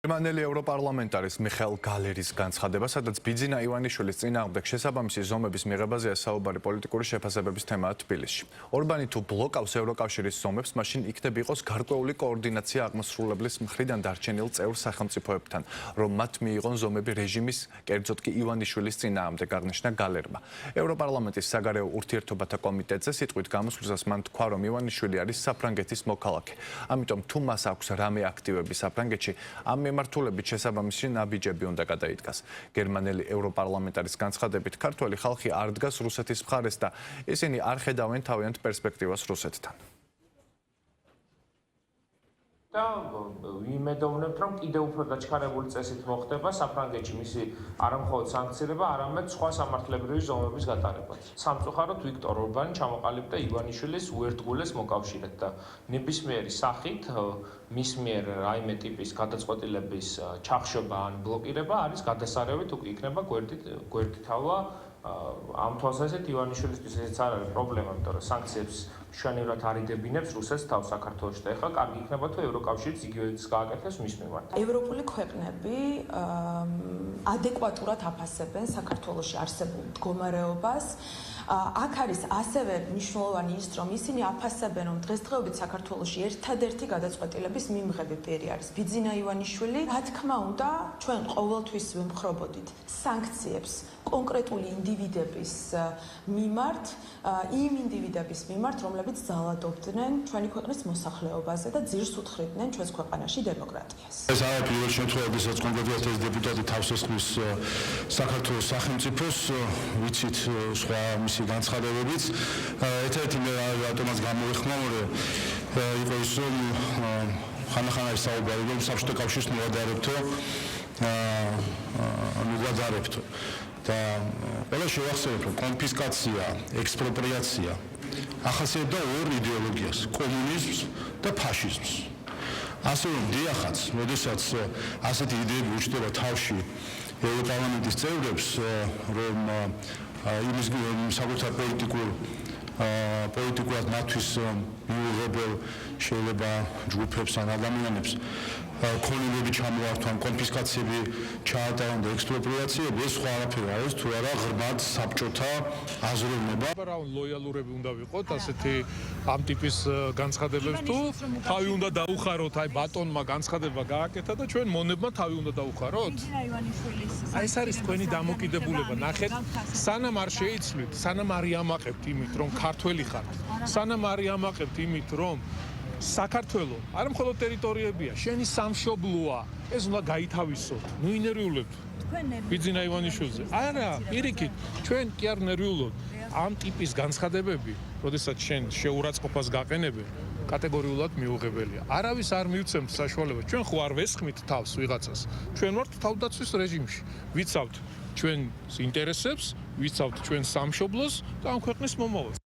გერმანელი ევროპარლამენტარის მიხეილ გალერის განცხადება, სადაც ბიძინა ივანიშვილის წინააღმდეგ შესაბამისი ზომების მიღებაზეა საუბარი პოლიტიკური შეფასებების თემაა თბილისში. ორბანი თუ ბლოკავს ევროკავშირის ზომებს, მაშინ იქნება იყოს გარკვეული კოორდინაცია აღმასრულებლის მხრიდან დარჩენილ წევრ სახელმწიფოებთან, რომ მათ მიიღონ ზომები რეჟიმის, კერძოდ კი ივანიშვილის წინააღმდეგ, აღნიშნა გალერმა. ევროპარლამენტის საგარეო ურთიერთობათა კომიტეტზე სიტყვით გამოსვლისას მან თქვა, რომ ივანიშვილი არის საფრანგეთის მოქალაქე. ამიტომ თუ მას აქვს რამე აქტივები საფრანგეთში, ამ მემართულებით შესაბამისი ნაბიჯები უნდა გადაიდგას. გერმანელი ევროპარლამენტარის განცხადებით, ქართველი ხალხი არ დგას რუსეთის მხარეს და ისინი არ ხედავენ თავიანთ პერსპექტივას რუსეთთან. ვიმედოვნებთ, რომ კიდევ უფრო გაჩქარებული წესით მოხდება საფრანგეთში მისი არამხოლოდ სანქცირება, არამედ სხვა სამართლებრივი ზომების გატარებაც. სამწუხაროდ ვიქტორ ორბანი ჩამოყალიბდა ივანიშვილის უერთგულეს მოკავშირედ და ნებისმიერი სახით მის მიერ რაიმე ტიპის გადაწყვეტილების ჩახშობა ან ბლოკირება არის გადასარევით უკვე იქნება გვერდითალა. ამ თვალსაზრისით ივანიშვილისთვის ესეც არ არის პრობლემა, იმიტომ რომ სანქციებს მშვენივრად არ იდებინებს რუსეთს თავ საქართველოში და ეხლა კარგი იქნება თუ ევროკავშირიც იგივეც გააკეთებს მის მიმართ. ევროპული ქვეყნები ადეკვატურად აფასებენ საქართველოში არსებულ მდგომარეობას. აქ არის ასევე მნიშვნელოვანი ის, რომ ისინი აფასებენ, რომ დღესდღეობით საქართველოში ერთადერთი გადაწყვეტილების მიმღები პირი არის ბიძინა ივანიშვილი. რა თქმა უნდა, ჩვენ ყოველთვის ვემხრობოდით სანქციებს კონკრეტული ინდივიდების მიმართ, იმ ინდივიდების მიმართ, რომლებიც ძალადობდნენ ჩვენი ქვეყნის მოსახლეობაზე და ძირს უთხრიდნენ ჩვენს ქვეყანაში დემოკრატიას. ეს არის პირველ შემთხვევაში, კონკრეტულად ეს დეპუტატი თავს ესხმის საქართველოს სახელმწიფოს, ვიცით სხვა მისი განცხადებებიც. ერთ-ერთი მე ავტომატს გამოვეხმაურე, იყო ის, რომ ხანახან არის საუბარი, რომ საბჭოთა კავშირს მივადარებთო. და ყველა შევახსენებ, რომ კონფისკაცია, ექსპროპრიაცია ახასიათებდა ორ იდეოლოგიას, კომუნიზმს და ფაშიზმს. ასე რომ დიახაც, როდესაც ასეთი იდეები უჩნდება თავში ევროპარლამენტის წევრებს, რომ იმის საკუთარ პოლიტიკურად მათთვის მიუღებელ შეიძლება ჯგუფებს ან ადამიანებს ქონებები ჩამოართვან, კონფისკაციები ჩაატარონ და ექსპროპრიაციები, ეს სხვა არაფერი არის, თუ არა ღრმად საბჭოთა აზროვნება. ლოიალურები უნდა ვიყოთ ასეთი ამ ტიპის განცხადებებს, თუ თავი უნდა დაუხაროთ, აი ბატონმა განცხადება გააკეთა და ჩვენ მონებმა თავი უნდა დაუხაროთ? აი ეს არის თქვენი დამოკიდებულება. ნახეთ, სანამ არ შეიცვლით, სანამ არ იამაყებთ იმით, რომ ქართველი ხართ, სანამ არ იამაყებთ იმით, რომ საქართველო არ მხოლოდ ტერიტორიებია, შენი სამშობლოა, ეს უნდა გაითავისოთ. ნუ ინერვიულებთ ბიძინა ივანიშვილზე. არა, პირიქით, ჩვენ კი არ ნერვიულობთ. ამ ტიპის განცხადებები, როდესაც შენ შეურაცხყოფას გაყენებენ, კატეგორიულად მიუღებელია. არავის არ მივცემთ საშუალებას. ჩვენ ხო არ ვესხმით თავს ვიღაცას. ჩვენ ვართ თავდაცვის რეჟიმში. ვიცავთ ჩვენ ინტერესებს, ვიცავთ ჩვენ სამშობლოს და ამ ქვეყნის მომავალს.